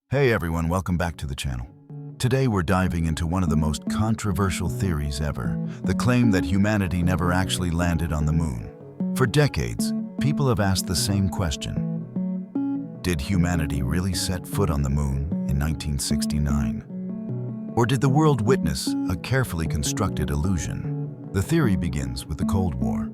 Hey everyone, welcome back to the channel. Today we're diving into one of the most controversial theories ever, the claim that humanity never actually landed on the moon. For decades, people have asked the same question. Did humanity really set foot on the moon in 1969? Or did the world witness a carefully constructed illusion? The theory begins with the Cold War.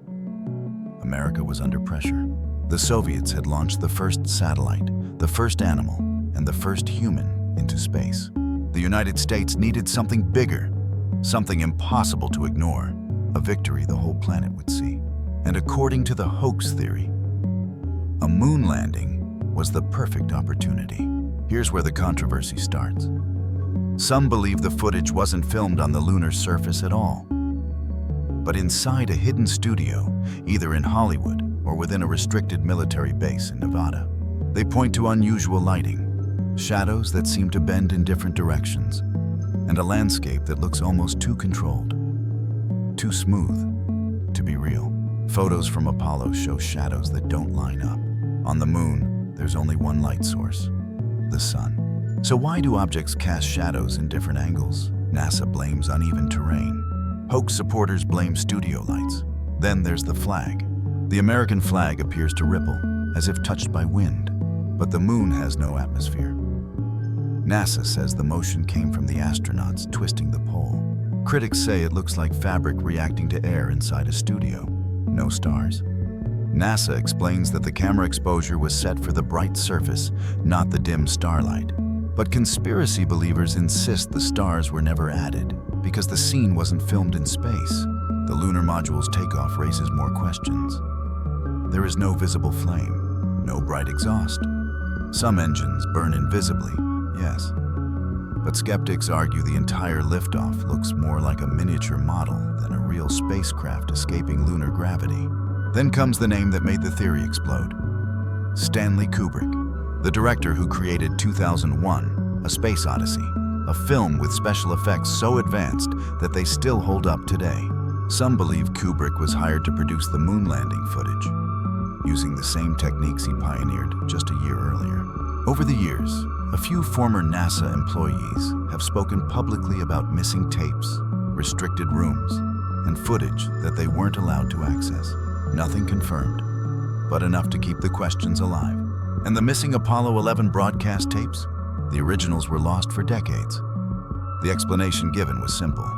America was under pressure. The Soviets had launched the first satellite, the first animal, and the first human into space. The United States needed something bigger, something impossible to ignore, a victory the whole planet would see. And according to the hoax theory, a moon landing was the perfect opportunity. Here's where the controversy starts. Some believe the footage wasn't filmed on the lunar surface at all, but inside a hidden studio, either in Hollywood or within a restricted military base in Nevada. They point to unusual lighting, shadows that seem to bend in different directions, and a landscape that looks almost too controlled, too smooth to be real. Photos from Apollo show shadows that don't line up. On the moon, there's only one light source, the sun. So why do objects cast shadows in different angles? NASA blames uneven terrain. Hoax supporters blame studio lights. Then there's the flag. The American flag appears to ripple, as if touched by wind, but the moon has no atmosphere. NASA says the motion came from the astronauts twisting the pole. Critics say it looks like fabric reacting to air inside a studio. No stars. NASA explains that the camera exposure was set for the bright surface, not the dim starlight. But conspiracy believers insist the stars were never added because the scene wasn't filmed in space. The lunar module's takeoff raises more questions. There is no visible flame, no bright exhaust. Some engines burn invisibly, yes. But skeptics argue the entire liftoff looks more like a miniature model than a real spacecraft escaping lunar gravity. Then comes the name that made the theory explode. Stanley Kubrick, the director who created 2001, A Space Odyssey, a film with special effects so advanced that they still hold up today. Some believe Kubrick was hired to produce the moon landing footage, using the same techniques he pioneered just a year earlier. Over the years, a few former NASA employees have spoken publicly about missing tapes, restricted rooms, and footage that they weren't allowed to access. Nothing confirmed, but enough to keep the questions alive. And the missing Apollo 11 broadcast tapes? The originals were lost for decades. The explanation given was simple.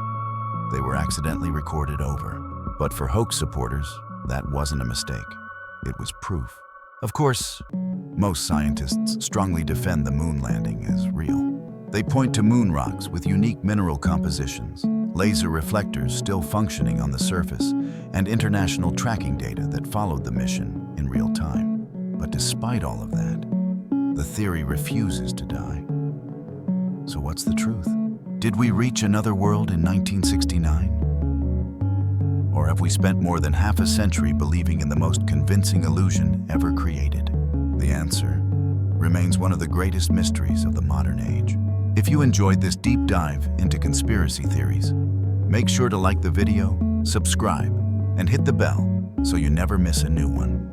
They were accidentally recorded over. But for hoax supporters, that wasn't a mistake. It was proof. Of course, most scientists strongly defend the moon landing as real. They point to moon rocks with unique mineral compositions, laser reflectors still functioning on the surface, and international tracking data that followed the mission in real time. But despite all of that, the theory refuses to die. So what's the truth? Did we reach another world in 1969? Or have we spent more than half a century believing in the most convincing illusion ever created? The answer remains one of the greatest mysteries of the modern age. If you enjoyed this deep dive into conspiracy theories, make sure to like the video, subscribe, and hit the bell so you never miss a new one.